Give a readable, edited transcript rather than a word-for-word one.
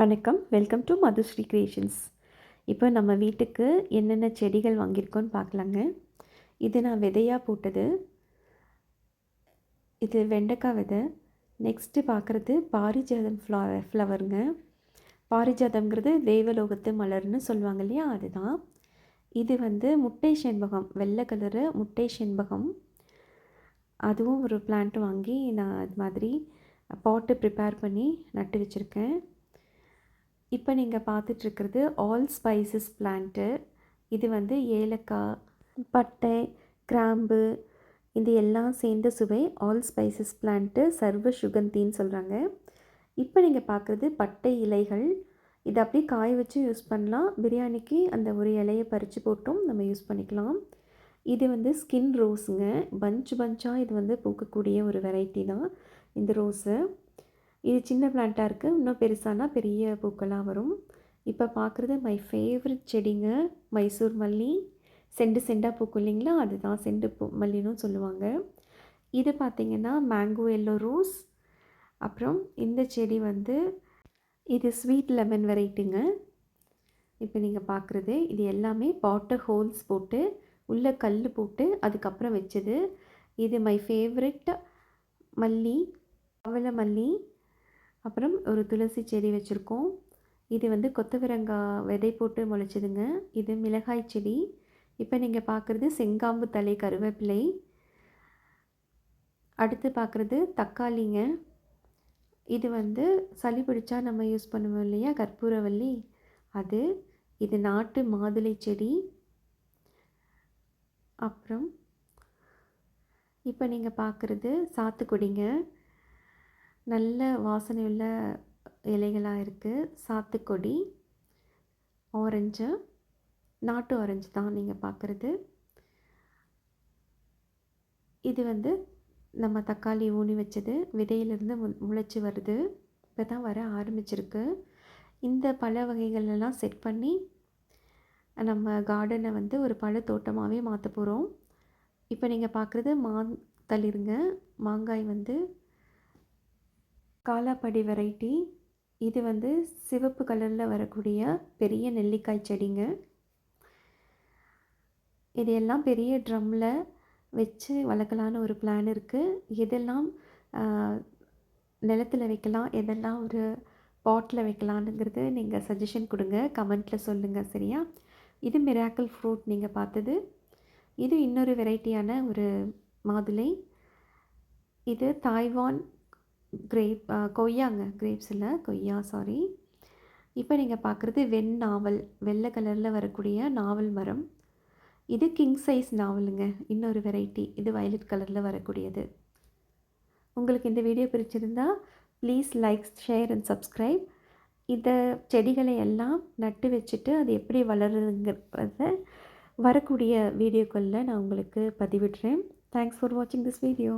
வணக்கம். Welcome to Madhushree creations. இப்போ நம்ம வீட்டுக்கு என்னென்ன செடிகள் வாங்கியிருக்கோன்னு பார்க்கலாங்க. இது நான் விதையாக போட்டது. இது வெண்டைக்காய் விதை. நெக்ஸ்ட்டு பார்க்குறது பாரிஜாதம் ஃப்ளவருங்க. பாரிஜாதம்ங்கிறது தேவலோகத்து மலர்னு சொல்லுவாங்க இல்லையா, அதுதான். இது முட்டை செண்பகம், வெள்ளை கலரு முட்டை செண்பகம். அதுவும் ஒரு பிளான்ட் வாங்கி நான் அது மாதிரி பாட்டு ப்ரிப்பேர் பண்ணி நட்டு வச்சுருக்கேன். இப்போ நீங்கள் பார்த்துட்ருக்கிறது ஆல் ஸ்பைசஸ் பிளான்ட்டு. இது ஏலக்காய், பட்டை, கிராம்பு இது எல்லாம் சேர்ந்த சுவை ஆல் ஸ்பைசஸ் பிளான்ட்டு, சர்வ சுகந்தின்னு சொல்கிறாங்க. இப்போ நீங்கள் பார்க்குறது பட்டை இலைகள். இதை அப்படியே காய வச்சு யூஸ் பண்ணலாம். பிரியாணிக்கு அந்த ஒரு இலையை பறித்து போட்டும் நம்ம யூஸ் பண்ணிக்கலாம். இது ஸ்கின் ரோஸுங்க. பஞ்சாக இது பூக்கக்கூடிய ஒரு வெரைட்டி தான் இந்த ரோஸு. இது சின்ன பிளான்ட்டாக இருக்குது. இன்னும் பெருசானா பெரிய பூக்களாக வரும். இப்போ பார்க்குறது மை ஃபேவரட் செடிங்க, மைசூர் மல்லி. செண்டாக பூக்கும் இல்லைங்களா, அதுதான் செண்டு மல்லின்னு சொல்லுவாங்க. இது பார்த்திங்கன்னா மேங்கோ எல்லோ ரோஸ். அப்புறம் இந்த செடி இது ஸ்வீட் லெமன் வெரைட்டிங்க. இப்போ நீங்கள் பார்க்குறது இது எல்லாமே பாட்டர் ஹோல்ஸ் போட்டு உள்ளே கல் போட்டு அதுக்கப்புறம் வச்சது. இது மை ஃபேவரட் மல்லி, பவள மல்லி. அப்புறம் ஒரு துளசி செடி வச்சுருக்கோம். இது கொத்தவரங்காய் விதை போட்டு முளைச்சதுங்க. இது மிளகாய் செடி. இப்போ நீங்கள் பார்க்குறது செங்காம்பு தலை கருவேப்பிலை. அடுத்து பார்க்குறது தக்காளிங்க. இது சளி பிடிச்சா நம்ம யூஸ் பண்ணுவோம் இல்லையா, கற்பூரவல்லி, அது. இது நாட்டு மாதுளை செடி. அப்புறம் இப்போ நீங்கள் பார்க்குறது சாத்துக்குடிங்க. நல்ல வாசனை உள்ள இலைகளாக இருக்குது. சாத்துக்கொடி, ஆரஞ்சு, நாட்டு ஆரஞ்சு தான் நீங்கள் பார்க்குறது. இது நம்ம தக்காளி ஊனி வச்சது, விதையிலிருந்து முளைச்சி வருது. இப்போ தான் வர ஆரம்பிச்சிருக்கு. இந்த பழ வகைகளெல்லாம் செட் பண்ணி நம்ம கார்டனை ஒரு பழத்தோட்டமாகவே மாற்ற போகிறோம். இப்போ நீங்கள் பார்க்குறது தளிருங்க. மாங்காய் காலாப்படி வெரைட்டி. இது சிவப்பு கலரில் வரக்கூடிய பெரிய நெல்லிக்காய் செடிங்க. இது எல்லாம் பெரிய ட்ரம்மில் வச்சு வளர்க்கலான்னு ஒரு பிளான் இருக்குது. எதெல்லாம் நிலத்தில் வைக்கலாம், எதெல்லாம் ஒரு பாட்டில் வைக்கலான்னுங்கிறது நீங்கள் சஜஷன் கொடுங்க, கமெண்ட்டில் சொல்லுங்கள், சரியா? இது மிராக்கிள் ஃப்ரூட் நீங்கள் பார்த்தது. இது இன்னொரு வெரைட்டியான ஒரு மாதுளை. இது தாய்வான் கொய்யாங்க, கிரேப்ஸ் இல்லை, கொய்யா, சாரி. இப்போ நீங்கள் பார்க்குறது நாவல், வெள்ளை கலரில் வரக்கூடிய நாவல் மரம். இது கிங் சைஸ் நாவலுங்க, இன்னொரு வெரைட்டி. இது வயலட் கலரில் வரக்கூடியது. உங்களுக்கு இந்த வீடியோ பிடிச்சிருந்தா please like, share and subscribe. இந்த செடிகளை எல்லாம் நட்டு வச்சுட்டு அது எப்படி வளருதுங்கிறத வரக்கூடிய வீடியோக்களில் நான் உங்களுக்கு பதிவிடுறேன். தேங்க்ஸ் ஃபார் வாட்சிங் திஸ் வீடியோ.